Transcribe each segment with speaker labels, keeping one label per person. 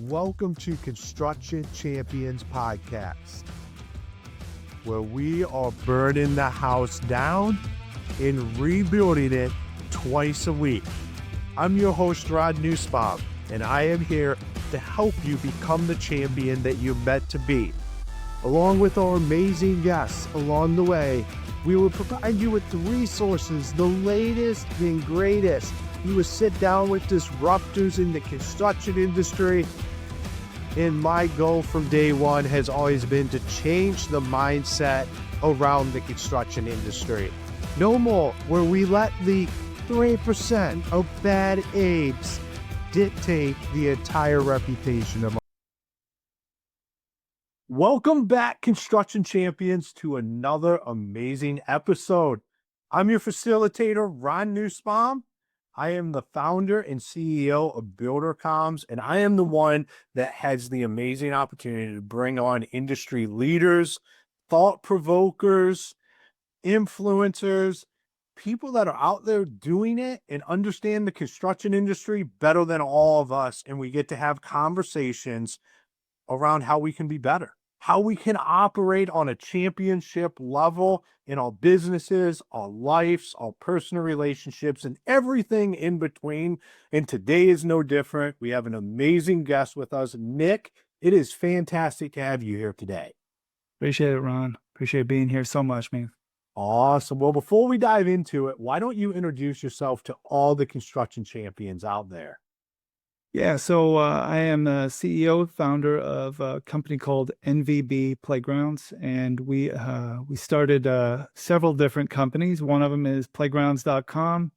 Speaker 1: Welcome to Construction Champions Podcast, where we are burning the house down and rebuilding it twice a week. I'm your host, Rod Nussbaum, and I am here to help you become the champion that you're meant to be. Along with our amazing guests along the way, we will provide you with the resources, the latest and greatest. You will sit down with disruptors in the construction industry. And my goal from day one has always been to change the mindset around the construction industry. No more where we let the 3% of bad apes dictate the entire reputation of. Welcome back, Construction Champions, to another amazing episode. I'm your facilitator, Ron Nussbaum. I am the founder and CEO of BuilderComms, and I am the one that has the amazing opportunity to bring on industry leaders, thought provokers, influencers, people that are out there doing it and understand the construction industry better than all of us. And we get to have conversations around how we can be better, how we can operate on a championship level in our businesses, our lives, our personal relationships, and everything in between. And today is no different. We have an amazing guest with us, Nick. It is fantastic to have you here today.
Speaker 2: Appreciate it, Ron. Appreciate being here so much, man.
Speaker 1: Awesome. Well, before we dive into it, why don't you introduce yourself to all the construction champions out there?
Speaker 2: Yeah, so I am the CEO, founder of a company called NVB Playgrounds, and we started several different companies. One of them is Playgrounds.com,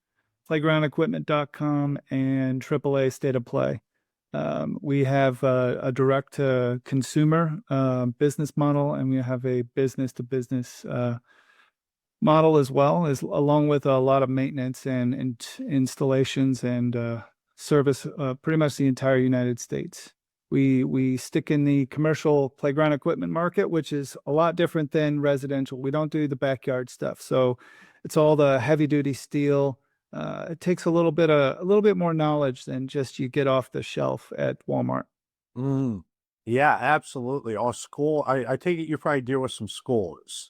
Speaker 2: PlaygroundEquipment.com, and AAA State of Play. We have a direct-to-consumer business model, and we have a business-to-business model as well, along with a lot of maintenance and installations and service pretty much the entire United States. We stick in the commercial playground equipment market, which is a lot different than residential. We don't do the backyard stuff, so it's all the heavy duty steel. It takes a little bit more knowledge than just you get off the shelf at Walmart.
Speaker 1: Yeah, absolutely. Our school, I take it you probably deal with some schools.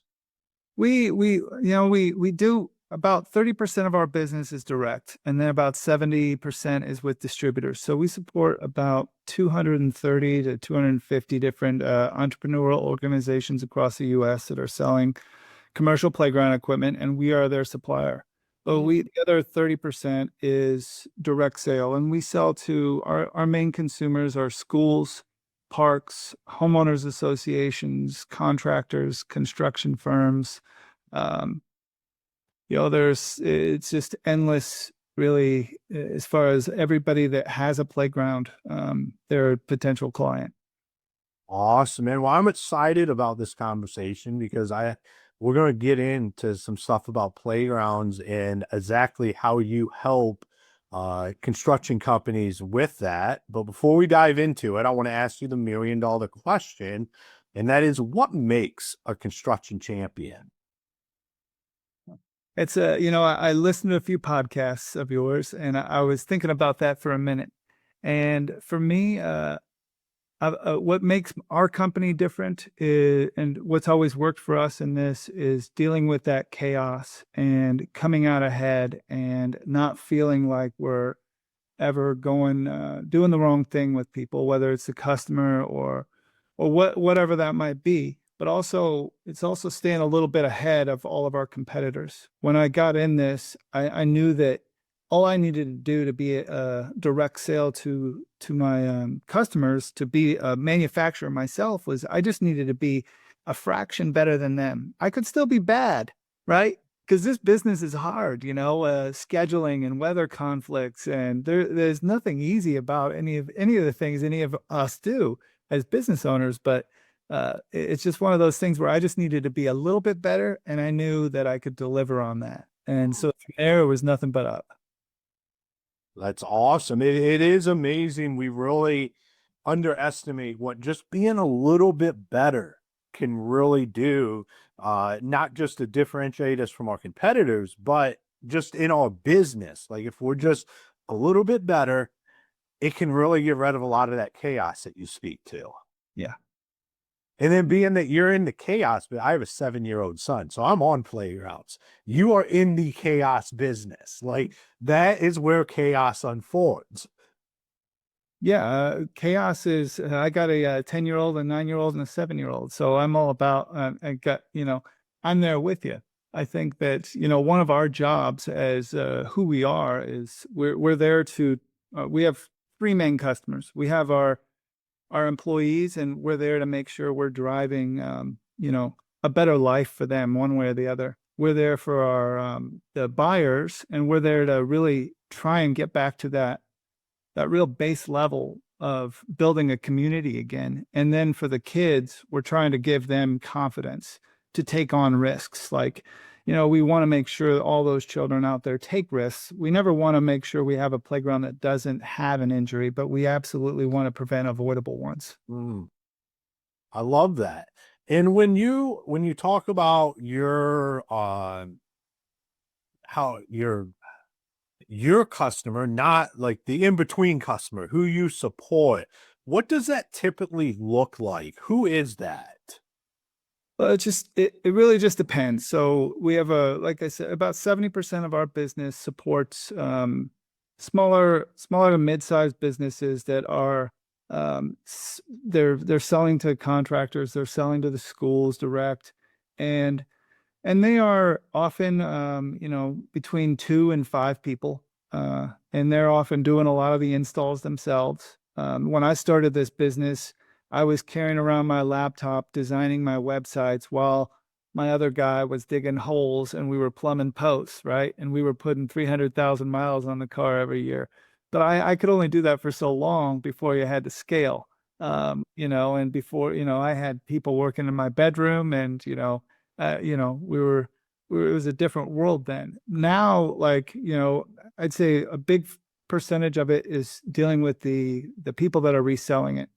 Speaker 2: We do about 30% of our business is direct, and then about 70% is with distributors. So we support about 230 to 250 different entrepreneurial organizations across the U.S. that are selling commercial playground equipment, and we are their supplier. So the other 30% is direct sale, and we sell to our main consumers are schools, parks, homeowners associations, contractors, construction firms. It's just endless, really, as far as everybody that has a playground, they're a potential client.
Speaker 1: Awesome, man. Well, I'm excited about this conversation because we're going to get into some stuff about playgrounds and exactly how you help construction companies with that. But before we dive into it, I want to ask you the $1 million question, and that is, what makes a construction champion?
Speaker 2: It's I listened to a few podcasts of yours, and I was thinking about that for a minute. And for me, what makes our company different and what's always worked for us in this is dealing with that chaos and coming out ahead and not feeling like we're ever doing the wrong thing with people, whether it's the customer or whatever that might be. But it's also staying a little bit ahead of all of our competitors. When I got in this, I knew that all I needed to do to be a direct sale to my customers, to be a manufacturer myself, was I just needed to be a fraction better than them. I could still be bad, right? Because this business is hard, scheduling and weather conflicts, and there's nothing easy about any of the things any of us do as business owners, but it's just one of those things where I just needed to be a little bit better, and I knew that I could deliver on that. And so from there, it was nothing but up.
Speaker 1: That's awesome. It is amazing. We really underestimate what just being a little bit better can really do, not just to differentiate us from our competitors, but just in our business. Like if we're just a little bit better, it can really get rid of a lot of that chaos that you speak to.
Speaker 2: Yeah.
Speaker 1: And then being that you're in the chaos, but I have a 7-year-old son, so I'm on playgrounds. You are in the chaos business. Like that is where chaos unfolds.
Speaker 2: Yeah, chaos is. I got a 10-year-old, a 9-year-old, and a 7-year-old. So I'm all about. I got I'm there with you. I think that one of our jobs as who we are is we're there to. We have three main customers. We have our employees, and we're there to make sure we're driving a better life for them, one way or the other. We're there for our the buyers, and we're there to really try and get back to that real base level of building a community again. And then for the kids, we're trying to give them confidence to take on risks. Like, we want to make sure that all those children out there take risks. We never want to make sure we have a playground that doesn't have an injury, but we absolutely want to prevent avoidable ones.
Speaker 1: Mm, I love that. And when you talk about your how your customer, not like the in-between customer who you support, what does that typically look like? Who is that?
Speaker 2: Well, it really just depends. So we have like I said, about 70% of our business supports smaller to mid-sized businesses that are they're selling to contractors, they're selling to the schools direct, and they are often between 2 and 5 people, and they're often doing a lot of the installs themselves. When I started this business, I was carrying around my laptop designing my websites while my other guy was digging holes and we were plumbing posts, right? And we were putting 300,000 miles on the car every year. But I could only do that for so long before you had to scale. And before, I had people working in my bedroom, and, it was a different world then. Now, like, I'd say a big percentage of it is dealing with the people that are reselling it.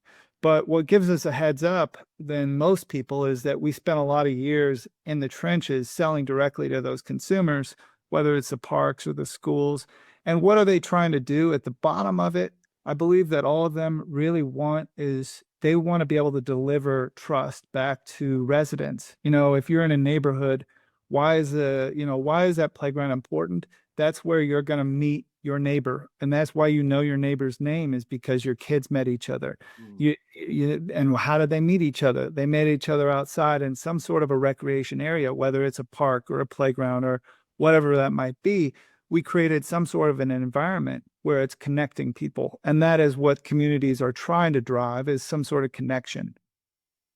Speaker 2: But what gives us a heads up than most people is that we spent a lot of years in the trenches selling directly to those consumers, whether it's the parks or the schools. And what are they trying to do at the bottom of it? I believe that all of them really want is they want to be able to deliver trust back to residents. If you're in a neighborhood, why is that playground important? That's where you're going to meet your neighbor, and that's why your neighbor's name is because your kids met each other. And how did they meet each other? They met each other outside in some sort of a recreation area, whether it's a park or a playground or whatever that might be. We created some sort of an environment where it's connecting people, and that is what communities are trying to drive, is some sort of connection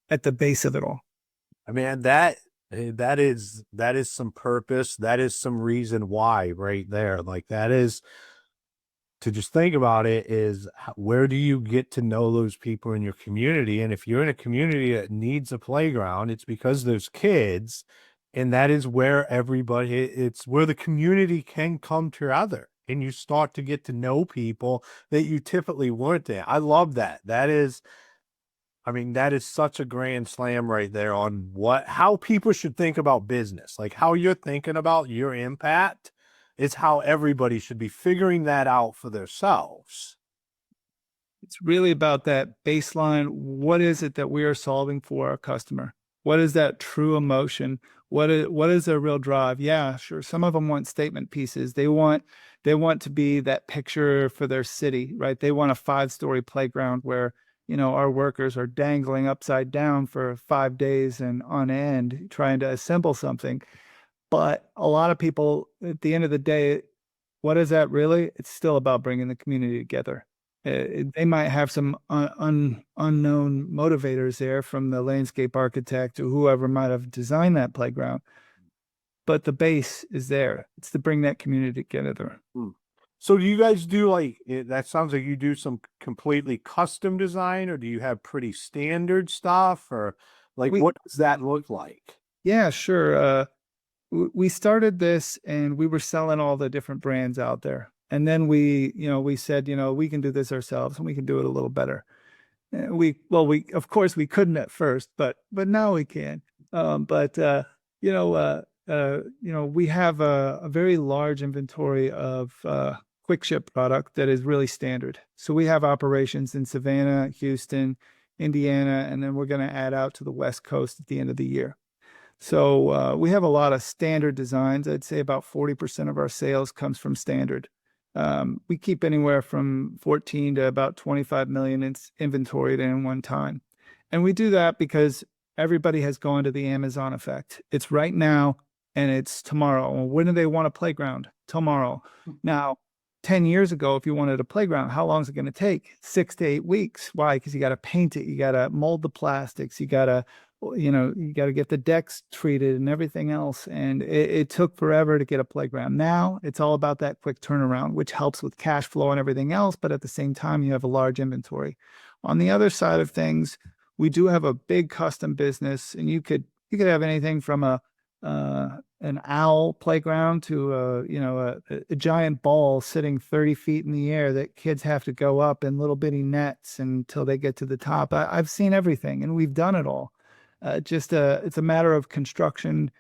Speaker 2: at the base of it all.
Speaker 1: I mean, that is some purpose. That is some reason why right there. Like that is to just think about it is where do you get to know those people in your community? And if you're in a community that needs a playground, it's because there's kids, and that is where it's where the community can come together and you start to get to know people that you typically weren't there. I love that. That is such a grand slam right there on how people should think about business. Like how you're thinking about your impact is how everybody should be figuring that out for themselves.
Speaker 2: It's really about that baseline. What is it that we are solving for our customer? What is that true emotion? What is their real drive? Yeah, sure. Some of them want statement pieces. They want to be that picture for their city, right? They want a 5-story playground where, our workers are dangling upside down for 5 days and on end trying to assemble something. But a lot of people, at the end of the day, what is that really? It's still about bringing the community together. They might have some unknown motivators there from the landscape architect or whoever might have designed that playground, but the base is there. It's to bring that community together.
Speaker 1: So do you guys do that sounds like you do some completely custom design, or do you have pretty standard stuff, or what does that look like?
Speaker 2: Yeah, sure. We started this and we were selling all the different brands out there. And then we said, we can do this ourselves and we can do it a little better. Of course we couldn't at first, but now we can. We have a very large inventory of quick ship product that is really standard. So we have operations in Savannah, Houston, Indiana, and then we're going to add out to the West Coast at the end of the year. So we have a lot of standard designs. I'd say about 40% of our sales comes from standard. We keep anywhere from 14 to about 25 million in inventory at any one time. And we do that because everybody has gone to the Amazon effect. It's right now and it's tomorrow. Well, when do they want a playground? Tomorrow. Now, 10 years ago, if you wanted a playground, how long is it going to take? 6 to 8 weeks. Why? Because you got to paint it, you got to mold the plastics, you got to get the decks treated and everything else. And it took forever to get a playground. Now it's all about that quick turnaround, which helps with cash flow and everything else. But at the same time, you have a large inventory. On the other side of things, we do have a big custom business, and you could have anything from an owl playground to a giant ball sitting 30 feet in the air that kids have to go up in little bitty nets until they get to the top. I've seen everything, and we've done it all. It's a matter of construction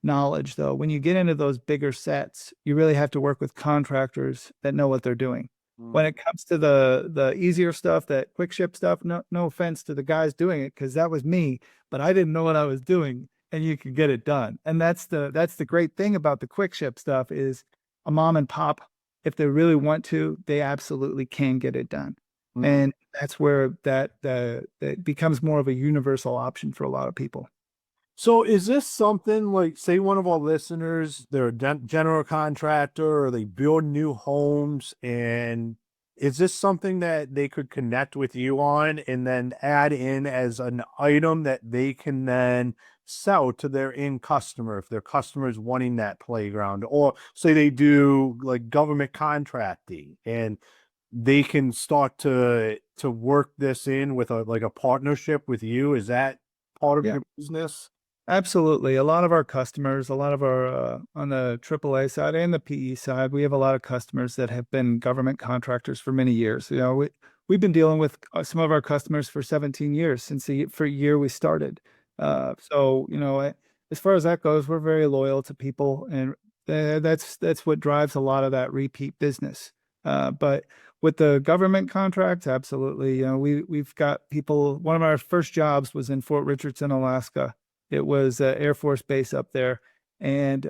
Speaker 2: knowledge, though. When you get into those bigger sets, you really have to work with contractors that know what they're doing. When it comes to the easier stuff, that quick ship stuff, no offense to the guys doing it, because that was me, but I didn't know what I was doing, and you can get it done. And that's the great thing about the quick ship stuff is a mom and pop, if they really want to, they absolutely can get it done. And that's where that becomes more of a universal option for a lot of people.
Speaker 1: So is this something like, say one of our listeners, they're a general contractor or they build new homes, and is this something that they could connect with you on and then add in as an item that they can then sell to their end customer if their customer is wanting that playground? Or say they do like government contracting and they can start to work this in with a partnership with you. Is that part of
Speaker 2: Yeah.
Speaker 1: your business?
Speaker 2: Absolutely. A lot of our customers, a lot of our on the AAA side and the PE side, we have a lot of customers that have been government contractors for many years. We've been dealing with some of our customers for 17 years since the year we started. As far as that goes, we're very loyal to people, and that's what drives a lot of that repeat business. But with the government contracts, absolutely. We've got people. One of our first jobs was in Fort Richardson, Alaska. It was an Air Force base up there. And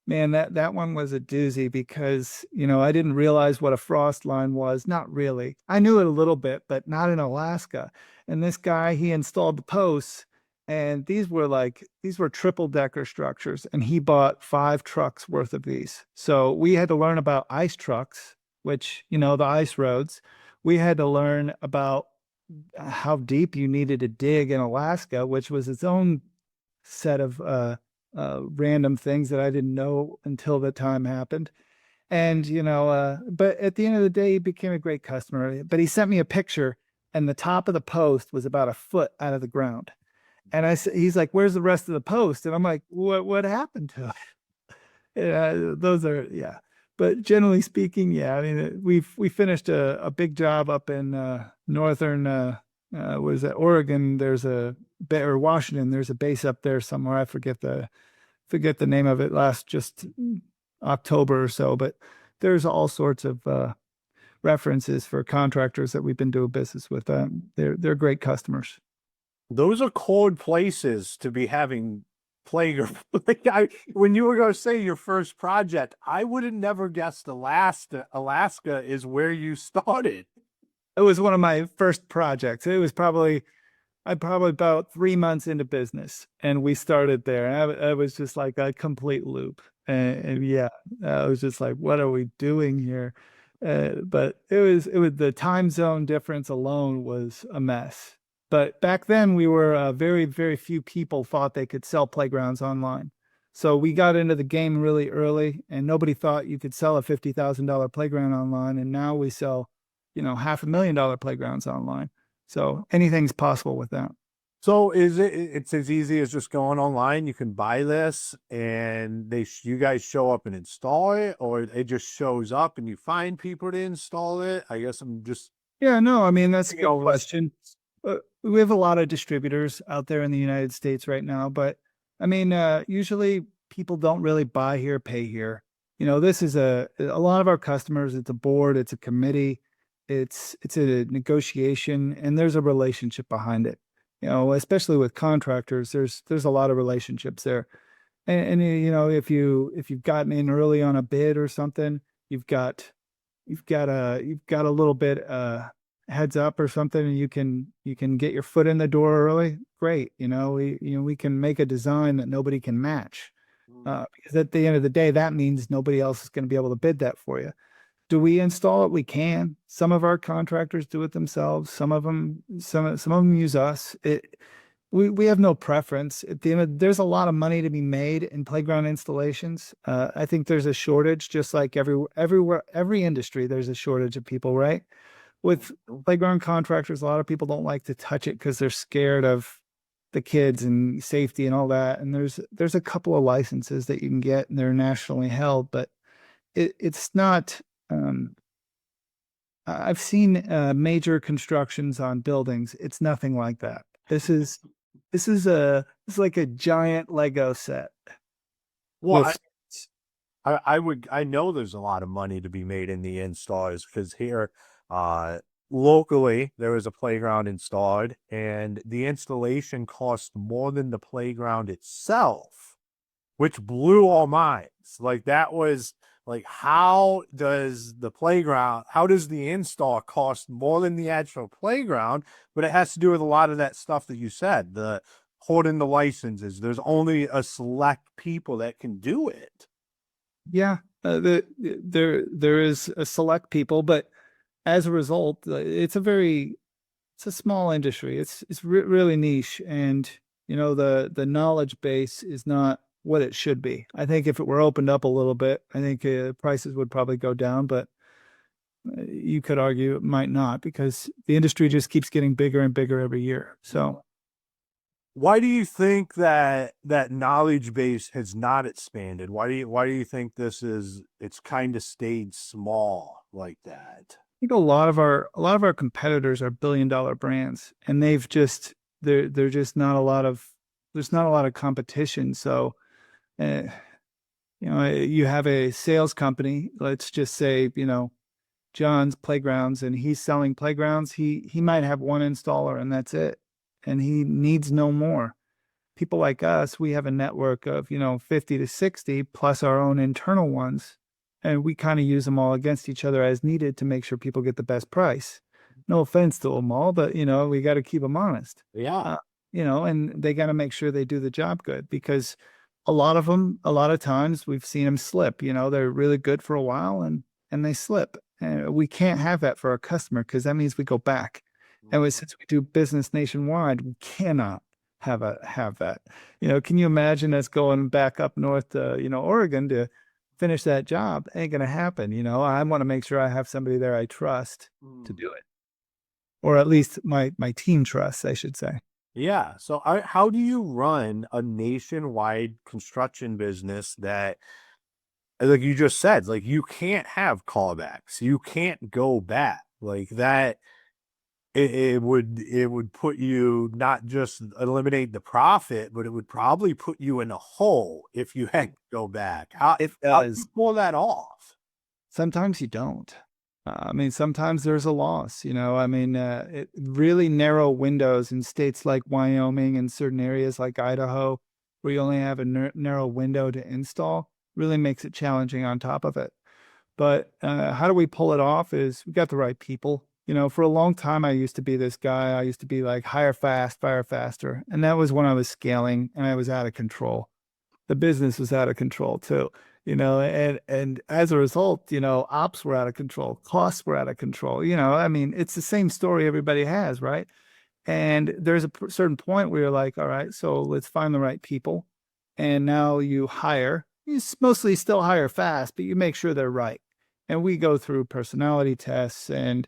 Speaker 2: man, that one was a doozy because, I didn't realize what a frost line was. Not really. I knew it a little bit, but not in Alaska. And this guy, he installed the posts, and these were triple decker structures, and he bought 5 trucks worth of these. So we had to learn about ice trucks, which, the ice roads. We had to learn about how deep you needed to dig in Alaska, which was its own set of random things that I didn't know until the time happened. And, but at the end of the day, he became a great customer. But he sent me a picture, and the top of the post was about a foot out of the ground. And he's like, "Where's the rest of the post?" And I'm like, what happened to it? Yeah. But generally speaking, yeah, I mean, we finished a big job up in northern was it Oregon? Or Washington. There's a base up there somewhere. I forget the name of it. Last just October or so. But there's all sorts of references for contractors that we've been doing business with. They're great customers.
Speaker 1: Those are cold places to be having playground. When you were going to say your first project, I would have never guessed Alaska is where you started.
Speaker 2: It was one of my first projects. I'm probably about 3 months into business, and we started there. And I was just like a complete loop. And yeah, I was just like, what are we doing here? But it was the time zone difference alone was a mess. But back then we were very, very few people thought they could sell playgrounds online. So we got into the game really early, and nobody thought you could sell a $50,000 playground online. And now we sell, $500,000 playgrounds online. So anything's possible with that.
Speaker 1: So it's as easy as just going online, you can buy this and you guys show up and install it, or it just shows up and you find people to install it? I guess I'm just.
Speaker 2: Yeah, no, I mean, that's a good question. We have a lot of distributors out there in the United States right now, but I mean, usually people don't really buy here, pay here. this is a lot of our customers, it's a board, it's a committee, it's a negotiation, and there's a relationship behind it. Especially with contractors, there's a lot of relationships there. And if you've gotten in early on a bid or something, you've got you've got a little bit heads up or something, and you can get your foot in the door early. Great. We can make a design that nobody can match. Because at the end of the day, that means nobody else is going to be able to bid that for you. Do we install it? We can. Some of our contractors do it themselves. Some of them use us. We have no preference. At the end there's a lot of money to be made in playground installations. I think there's a shortage, just like every industry, there's a shortage of people, right? With playground contractors, a lot of people don't like to touch it because they're scared of the kids and safety and all that. And there's a couple of licenses that you can get, and they're nationally held, but it's not. I've seen major constructions on buildings. It's nothing like that. This is like a giant Lego set
Speaker 1: Well,
Speaker 2: with.
Speaker 1: I know there's a lot of money to be made in the installs because here, uh, locally there was a playground installed, and the installation cost more than the playground itself, which blew our minds. Like that was like, how does the install cost more than the actual playground? But it has to do with a lot of that stuff that you said, the holding the licenses. There's only a select people that can do it.
Speaker 2: Yeah, there is a select people, but as a result, it's a small industry. It's really niche, and the knowledge base is not what it should be. I think if it were opened up a little bit, I think prices would probably go down, but you could argue it might not, because the industry just keeps getting bigger and bigger every year. So
Speaker 1: Why do you think that knowledge base has not expanded? Why do you think it's kind of stayed small like that?
Speaker 2: think a lot of our competitors are billion-dollar brands, and they're just not a lot of there's not a lot of competition. So, uh, you have a sales company, let's just say, John's Playgrounds, and he's selling playgrounds. He might have one installer, and that's it, and he needs no more. People like us, we have a network of, 50 to 60 plus our own internal ones. And we kind of use them all against each other as needed to make sure people get the best price. No offense to them all, but we got to keep them honest.
Speaker 1: Yeah.
Speaker 2: Uh, and they got to make sure they do the job good, because a lot of them, a lot of times we've seen them slip. They're really good for a while, and they slip. And we can't have that for our customer, because that means we go back. And since we do business nationwide, we cannot have that. Can you imagine us going back up north to, Oregon to finish that job? Ain't gonna happen. I want to make sure I have somebody there I trust to
Speaker 1: Mm.
Speaker 2: do it, or at least my team trusts, I should say.
Speaker 1: Yeah. So how do you run a nationwide construction business that, like you just said, like you can't have callbacks, you can't go back like that? It would put you, not just eliminate the profit, but it would probably put you in a hole if you had to go back.
Speaker 2: It
Speaker 1: How do you
Speaker 2: does.
Speaker 1: pull that off?
Speaker 2: Sometimes you don't. I mean, sometimes there's a loss. I mean, it really narrow windows in states like Wyoming and certain areas like Idaho, where you only have a narrow window to install, really makes it challenging on top of it. But how do we pull it off? Is we got the right people. For a long time, I used to be this guy. I used to be like, hire fast, fire faster. And that was when I was scaling and I was out of control. The business was out of control too. And as a result, ops were out of control, costs were out of control. I mean, it's the same story everybody has, right? And there's a certain point where you're like, all right, so let's find the right people. And now you hire. Mostly still hire fast, but you make sure they're right. And we go through personality tests, and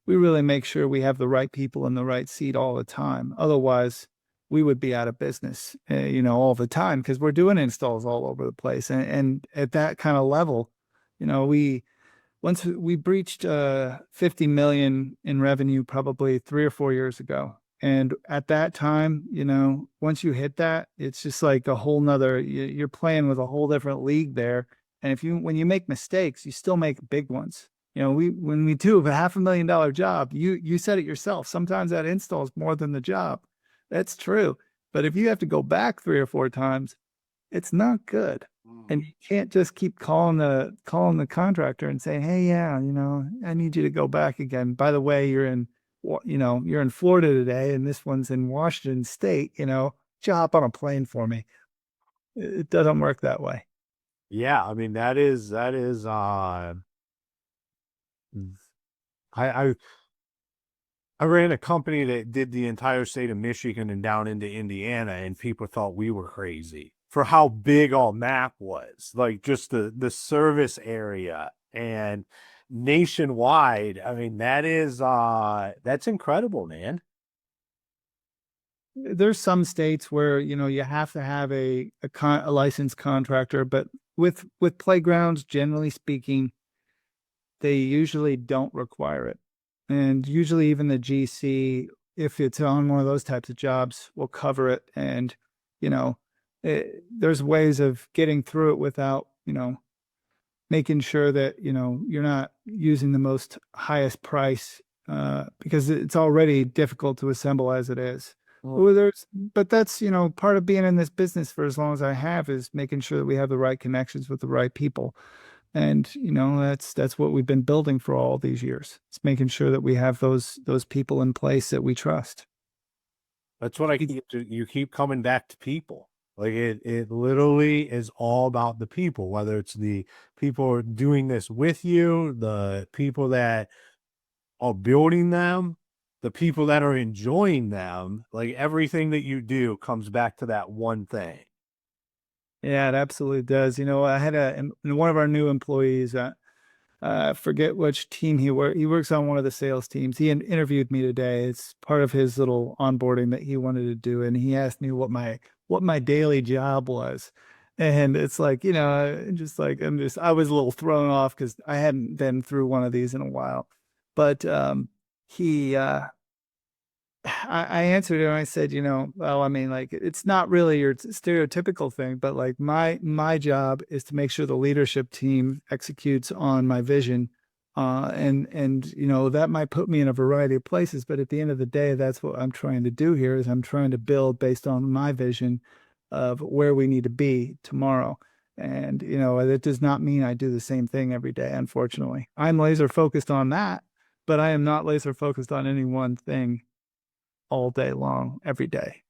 Speaker 2: we really make sure we have the right people in the right seat all the time. Otherwise, we would be out of business, all the time, because we're doing installs all over the place. And at that kind of level, we once we breached 50 million in revenue probably 3 or 4 years ago. And at that time, once you hit that, it's just like a whole nother, you're playing with a whole different league there. And when you make mistakes, you still make big ones. When we do a $500,000 job, you said it yourself. Sometimes that install is more than the job. That's true. But if you have to go back 3 or 4 times, it's not good. And you can't just keep calling the contractor and saying, "Hey, yeah, I need you to go back again. By the way, you're in Florida today, and this one's in Washington State. Could you hop on a plane for me?" It doesn't work that way.
Speaker 1: Yeah, I mean that is I I ran a company that did the entire state of Michigan and down into Indiana, and people thought we were crazy for how big our map was, like just the service area and nationwide. I mean, that's incredible, man.
Speaker 2: There's some states where you have to have a licensed contractor, but with playgrounds, generally speaking, they usually don't require it. And usually even the GC, if it's on one of those types of jobs, will cover it. And, you know, there's ways of getting through it without, making sure that, you're not using the most highest price, because it's already difficult to assemble as it is.
Speaker 1: Well,
Speaker 2: But that's, part of being in this business for as long as I have is making sure that we have the right connections with the right people. And that's what we've been building for all these years. It's making sure that we have those people in place that we trust.
Speaker 1: that's what you keep coming back to people. Like it literally is all about the people, whether it's the people doing this with you, the people that are building them, the people that are enjoying them. Like everything that you do comes back to that one thing.
Speaker 2: Yeah, it absolutely does. I had one of our new employees. I forget which team he works. He works on one of the sales teams. He interviewed me today. It's part of his little onboarding that he wanted to do, and he asked me what my daily job was. And it's like, just like I was a little thrown off because I hadn't been through one of these in a while. But he I answered it and I said, well, I mean, like, it's not really your stereotypical thing, but like my job is to make sure the leadership team executes on my vision. And that might put me in a variety of places, but at the end of the day, that's what I'm trying to do here is I'm trying to build based on my vision of where we need to be tomorrow. And, it does not mean I do the same thing every day, unfortunately. I'm laser focused on that, but I am not laser focused on any one thing all day long, every day.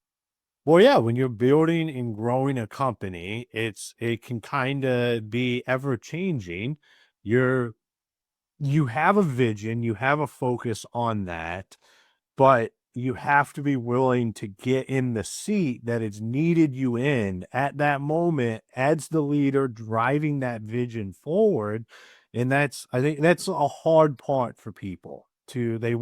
Speaker 1: Well, yeah, when you're building and growing a company, it can kind of be ever changing. You have a vision, you have a focus on that, but you have to be willing to get in the seat that it's needed you in at that moment as the leader driving that vision forward. And I think that's a hard part for people to, they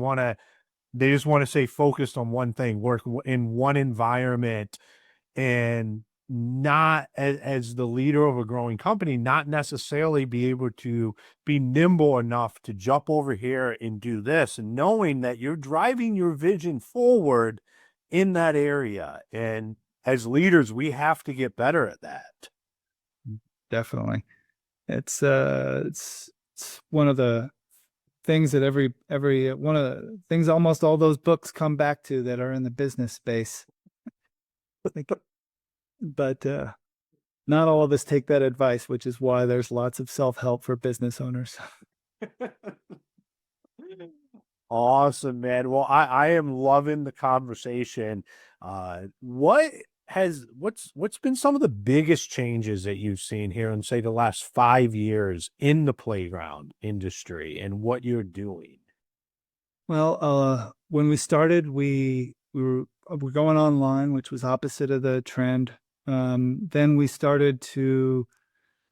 Speaker 1: just want to stay focused on one thing, work in one environment, and not as the leader of a growing company, not necessarily be able to be nimble enough to jump over here and do this, and knowing that you're driving your vision forward in that area. And as leaders, we have to get better at that.
Speaker 2: Definitely. It's one of the things that every one of the things almost all those books come back to that are in the business space. Like, but not all of us take that advice, which is why there's lots of self-help for business owners.
Speaker 1: Awesome, man. Well, I am loving the conversation. What's been some of the biggest changes that you've seen here in, say, the last 5 years in the playground industry and what you're doing?
Speaker 2: Well, when we started, we were going online, which was opposite of the trend. Then we started to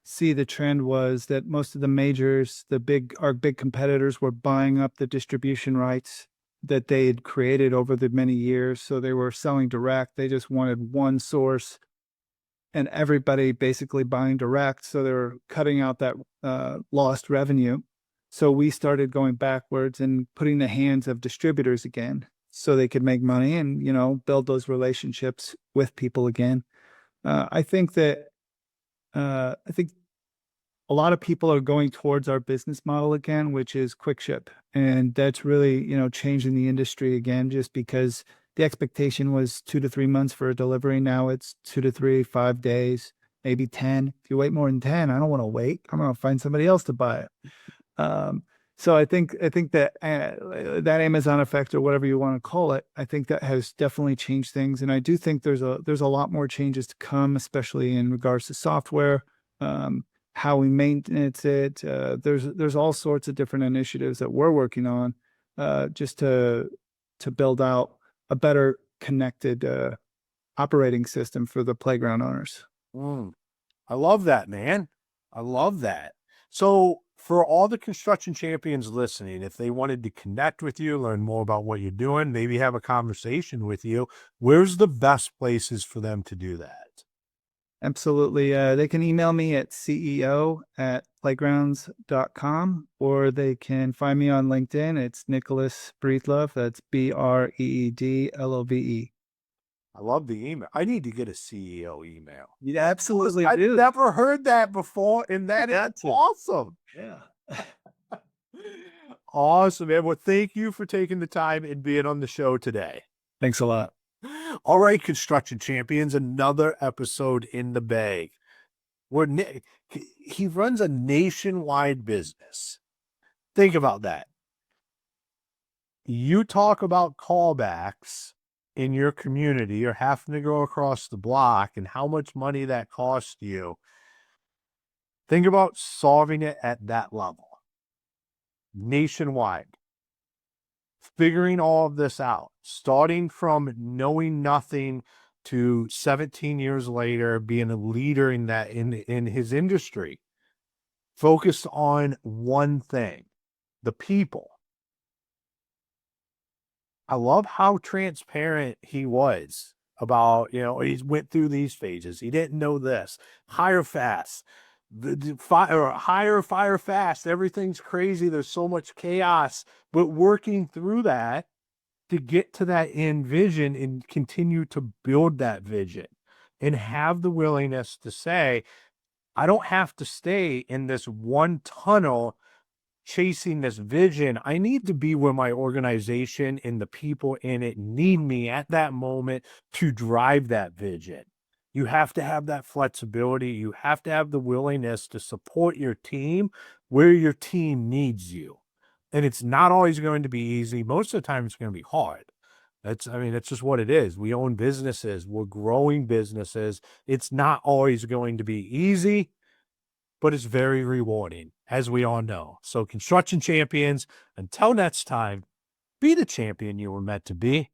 Speaker 2: see the trend was that most of the majors, our big competitors, were buying up the distribution rights that they had created over the many years. So they were selling direct. They just wanted one source and everybody basically buying direct. So they were cutting out that lost revenue. So we started going backwards and putting the hands of distributors again so they could make money and, build those relationships with people again. I think a lot of people are going towards our business model again, which is quick ship. And that's really, changing the industry again, just because the expectation was 2 to 3 months for a delivery. Now it's 2 to 3, 5 days, maybe 10. If you wait more than 10, I don't want to wait. I'm going to find somebody else to buy it. So I think that that Amazon effect, or whatever you want to call it, I think that has definitely changed things. And I do think there's a lot more changes to come, especially in regards to software, how we maintenance it. There's all sorts of different initiatives that we're working on, just to build out a better connected operating system for the playground owners.
Speaker 1: I love that, man. I love that. So for all the construction champions listening, if they wanted to connect with you, learn more about what you're doing, maybe have a conversation with you, where's the best places for them to do that?
Speaker 2: Absolutely. They can email me at ceo@playgrounds.com, or they can find me on LinkedIn. It's Nicolas Breedlove. That's Breedlove.
Speaker 1: I love the email. I need to get a CEO email.
Speaker 2: You absolutely
Speaker 1: I've
Speaker 2: do.
Speaker 1: never heard that before, and that is
Speaker 2: Got to.
Speaker 1: awesome.
Speaker 2: Yeah.
Speaker 1: Awesome, man. Well, thank you for taking the time and being on the show today.
Speaker 2: Thanks a lot.
Speaker 1: All right, construction champions, another episode in the bag. He runs a nationwide business. Think about that. You talk about callbacks in your community, you're having to go across the block and how much money that costs you. Think about solving it at that level, nationwide. Figuring all of this out, starting from knowing nothing to 17 years later being a leader in that in his industry, focused on one thing, the people. I love how transparent he was about, he went through these phases. He didn't know this. Hire fast. Hire fast. Everything's crazy. There's so much chaos. But working through that to get to that end vision and continue to build that vision and have the willingness to say, I don't have to stay in this one tunnel chasing this vision. I need to be where my organization and the people in it need me at that moment to drive that vision. You have to have that flexibility. You have to have the willingness to support your team where your team needs you. And it's not always going to be easy. Most of the time it's going to be hard. That's just what it is. We own businesses. We're growing businesses. It's not always going to be easy, but it's very rewarding, as we all know. So construction champions, until next time, be the champion you were meant to be.